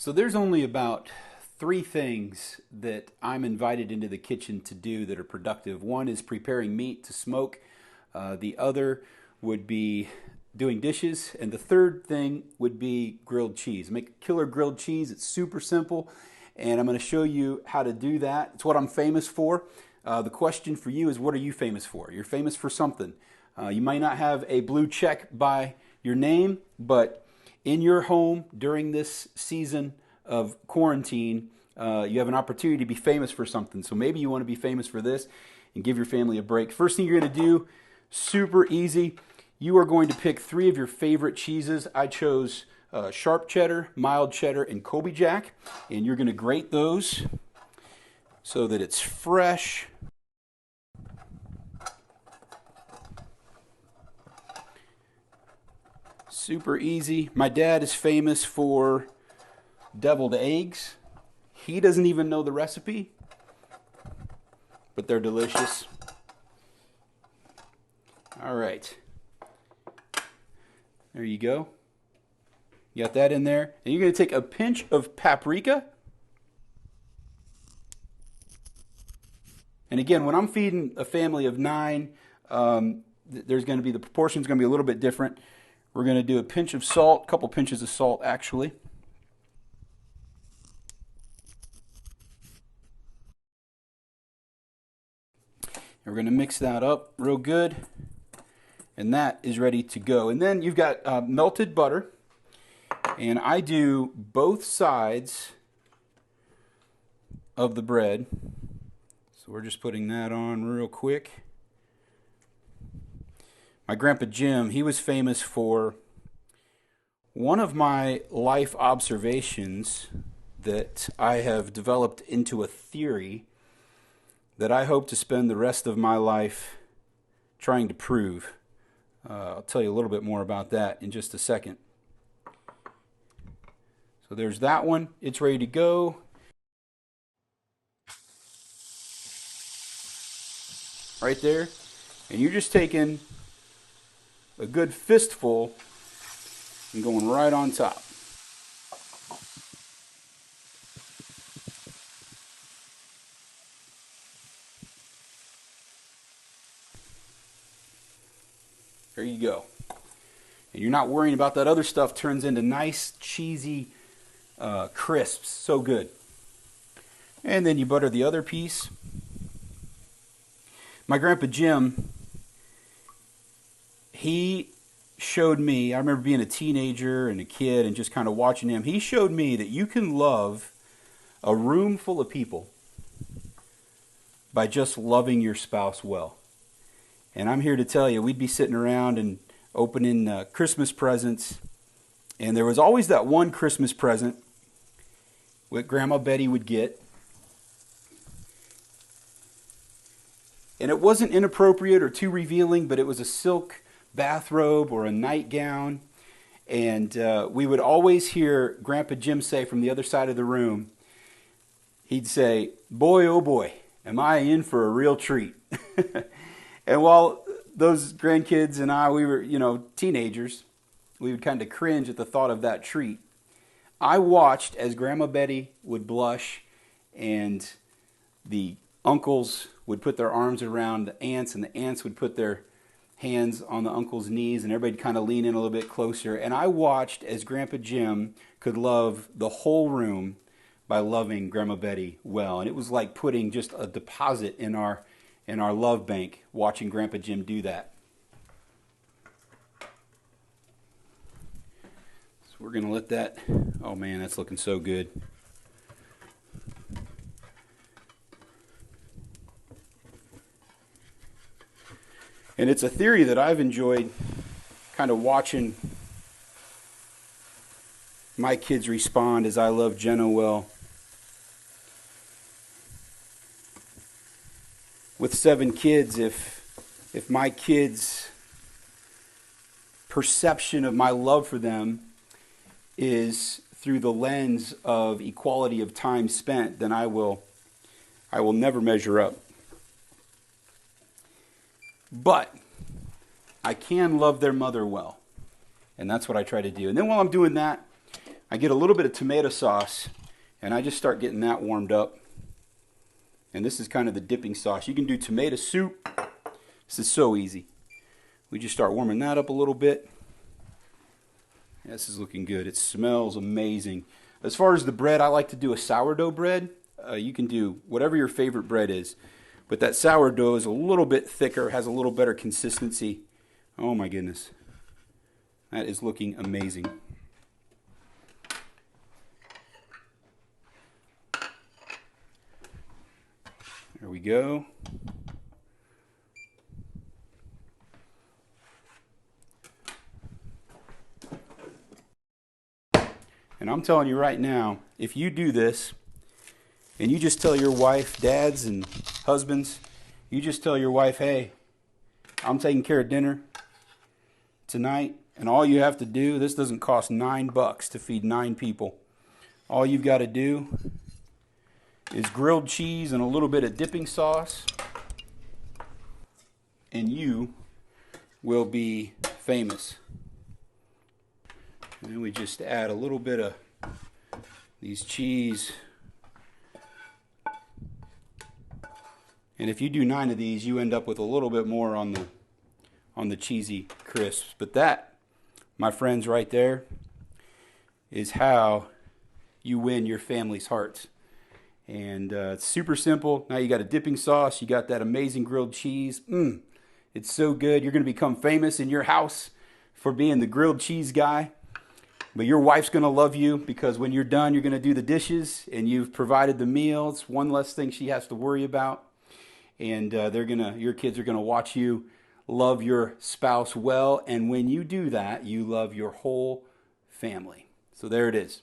So there's only about three things that I'm invited into the kitchen to do that are productive. One is preparing meat to smoke. The other would be doing dishes. And the third thing would be grilled cheese. Make killer grilled cheese. It's super simple. And I'm going to show you how to do that. It's what I'm famous for. The question for you is, what are you famous for? You're famous for something. You might not have a blue check by your name, but in your home during this season of quarantine, you have an opportunity to be famous for something. So maybe you want to be famous for this and give your family a break. First thing you're going to do, super easy. You are going to pick three of your favorite cheeses. I chose sharp cheddar, mild cheddar, and Colby Jack. And you're going to grate those so that it's fresh. Super easy. My dad is famous for deviled eggs. He doesn't even know the recipe, but they're delicious. All right. There you go. You got that in there. And you're going to take a pinch of paprika. And again, when I'm feeding a family of 9, there's going to be, the proportion's going to be a little bit different. We're going to do a pinch of salt, a couple pinches of salt actually. And we're going to mix that up real good. And that is ready to go. And then you've got melted butter. And I do both sides of the bread. So we're just putting that on real quick. My grandpa Jim, he was famous for one of my life observations that I have developed into a theory that I hope to spend the rest of my life trying to prove. I'll tell you a little bit more about that in just a second. So there's that one. It's ready to go. Right there. And you're just taking a good fistful and going right on top. There you go. And you're not worrying about that other stuff turns into nice cheesy crisps. So good. And then you butter the other piece. My grandpa Jim, he showed me, I remember being a teenager and a kid and just kind of watching him. He showed me that you can love a room full of people by just loving your spouse well. And I'm here to tell you, we'd be sitting around and opening Christmas presents. And there was always that one Christmas present that Grandma Betty would get. And it wasn't inappropriate or too revealing, but it was a silk bathrobe or a nightgown. And we would always hear Grandpa Jim say from the other side of the room, he'd say, "Boy, oh boy, am I in for a real treat." And while those grandkids and I, we were, teenagers, we would kind of cringe at the thought of that treat. I watched as Grandma Betty would blush and the uncles would put their arms around the aunts and the aunts would put their hands on the uncle's knees and everybody kind of lean in a little bit closer. And I watched as Grandpa Jim could love the whole room by loving Grandma Betty well. And it was like putting just a deposit in our love bank, watching Grandpa Jim do that. So we're going to let that, oh man, that's looking so good. And it's a theory that I've enjoyed kind of watching my kids respond as I love Jenna well. With 7 kids, if my kids' perception of my love for them is through the lens of equality of time spent, then I will never measure up. But I can love their mother well. And that's what I try to do. And then while I'm doing that, I get a little bit of tomato sauce, and I just start getting that warmed up. And this is kind of the dipping sauce. You can do tomato soup. This is so easy. We just start warming that up a little bit. This is looking good. It smells amazing. As far as the bread, I like to do a sourdough bread. You can do whatever your favorite bread is. But that sourdough is a little bit thicker, has a little better consistency. Oh my goodness. That is looking amazing. There we go. And I'm telling you right now, if you do this, and you just tell your wife, dads and husbands, you just tell your wife, hey, I'm taking care of dinner tonight, and all you have to do, this doesn't cost $9 to feed 9 people. All you've got to do is grilled cheese and a little bit of dipping sauce, and you will be famous. And then we just add a little bit of these cheese. And if you do 9 of these, you end up with a little bit more on the cheesy crisps. But that, my friends, right there, is how you win your family's hearts. And it's super simple. Now you got a dipping sauce. You got that amazing grilled cheese. It's so good. You're going to become famous in your house for being the grilled cheese guy. But your wife's going to love you because when you're done, you're going to do the dishes and you've provided the meals. One less thing she has to worry about. And your kids are going to watch you love your spouse well. And when you do that, you love your whole family. So there it is.